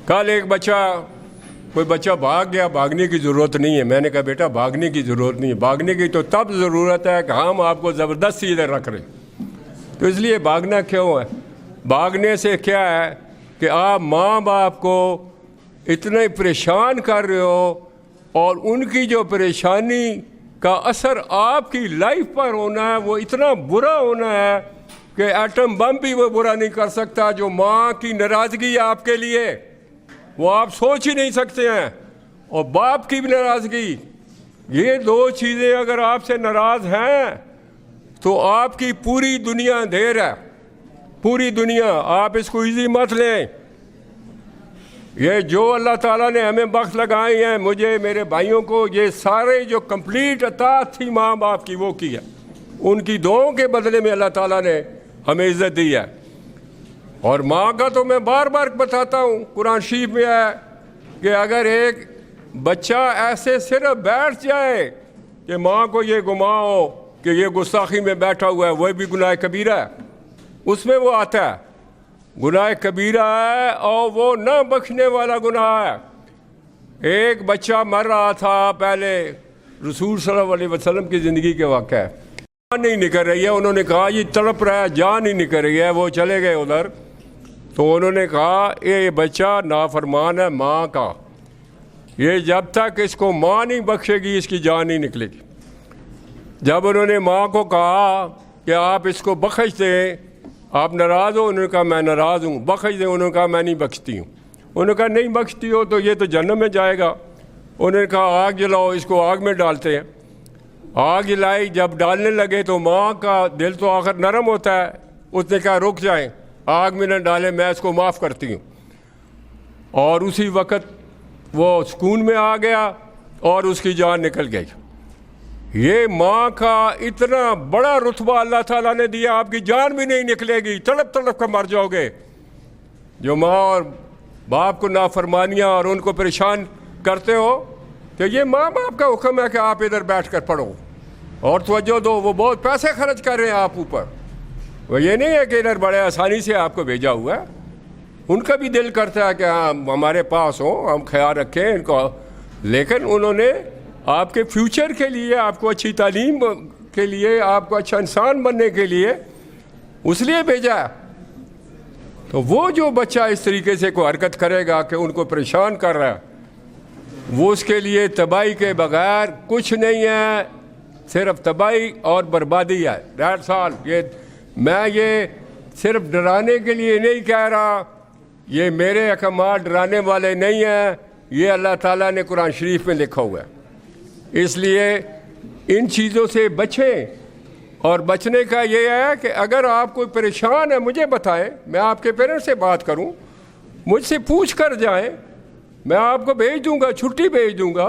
कल एक बच्चा कोई बच्चा भाग गया, भागने की ज़रूरत नहीं है। मैंने कहा बेटा भागने की ज़रूरत नहीं है, भागने की तो तब ज़रूरत है कि हम आपको ज़बरदस्ती इधर रख रहे हैं। तो इसलिए भागना क्यों है? भागने से क्या है कि आप माँ बाप को इतने परेशान कर रहे हो और उनकी जो परेशानी का असर आपकी लाइफ पर होना है वो इतना बुरा होना है कि एटम बम भी वो बुरा नहीं कर सकता। जो माँ की नाराज़गी है आपके लिए वो आप सोच ही नहीं सकते हैं, और बाप की भी नाराज़गी, ये दो चीज़ें अगर आपसे नाराज़ हैं तो आपकी पूरी दुनिया अंधेर है, पूरी दुनिया। आप इसको इजी मत लें। ये जो अल्लाह ताला ने हमें बख्श लगाए हैं, मुझे, मेरे भाइयों को, ये सारे जो कंप्लीट अतात थी माँ बाप की वो की है। उनकी दुआओं के बदले में अल्लाह ताला ने हमें इज़्ज़त दी है। और माँ का तो मैं बार बार बताता हूँ, कुरान शरीफ में है कि अगर एक बच्चा ऐसे सिर्फ बैठ जाए कि माँ को ये गुमाओ कि ये गुस्ताखी में बैठा हुआ है, वह भी गुनाह कबीरा है, उसमें वो आता है, गुनाह कबीरा है और वो न बख्शने वाला गुनाह है। एक बच्चा मर रहा था पहले, रसूल सल्लल्लाहु अलैहि वसल्लम की ज़िंदगी के वाक़या है, जान नहीं निकल रही है। उन्होंने कहा ये तड़प रहा है, जान नहीं निकल रही है। वो चले गए उधर, तो उन्होंने कहा ये बच्चा नाफरमान है माँ का, ये जब तक इसको माँ नहीं बख्शेगी इसकी जान नहीं निकलेगी। जब उन्होंने माँ को कहा कि आप इसको बख्श दें, आप नाराज़ हो, उन्होंने कहा मैं नाराज़ हूँ, बख्श दें, उन्होंने कहा मैं नहीं बख्शती हूँ। उन्होंने कहा नहीं बख्शती हो तो ये तो जन्नत में जाएगा। उन्होंने कहा आग जलाओ, इसको आग में डालते हैं। आग जलाई, जब डालने लगे तो माँ का दिल तो आखिर नरम होता है, उसने कहा रुक जाएं, आग में न डालें, मैं इसको माफ़ करती हूँ। और उसी वक़्त वो सुकून में आ गया और उसकी जान निकल गई। ये माँ का इतना बड़ा रुतबा अल्लाह ताला ने दिया, आपकी जान भी नहीं निकलेगी, तड़प तड़प कर मर जाओगे। जो माँ और बाप को नाफरमानियाँ और उनको परेशान करते हो, तो ये माँ बाप का हुक्म है कि आप इधर बैठ कर पढ़ो और तवज्जो दो। वो बहुत पैसे खर्च कर रहे हैं आप ऊपर, वो ये नहीं है कि इधर बड़े आसानी से आपको भेजा हुआ है। उनका भी दिल करता है कि हाँ हमारे पास हो, हम ख्याल रखें इनको, लेकिन उन्होंने आपके फ्यूचर के लिए, आपको अच्छी तालीम के लिए, आपको अच्छा इंसान बनने के लिए उसलिए भेजा है। तो वो जो बच्चा इस तरीके से कोई हरकत करेगा कि उनको परेशान कर रहा है, वो उसके लिए तबाही के बगैर कुछ नहीं है, सिर्फ तबाही और बर्बादी है। That's all. मैं ये सिर्फ डराने के लिए नहीं कह रहा, ये मेरे अहकाम डराने वाले नहीं हैं, ये अल्लाह ताला ने कुरान शरीफ में लिखा हुआ है। इसलिए इन चीज़ों से बचें। और बचने का ये है कि अगर आप कोई परेशान है मुझे बताएं, मैं आपके पेरेंट्स से बात करूं, मुझसे पूछ कर जाएं, मैं आपको भेज दूंगा, छुट्टी भेज दूंगा।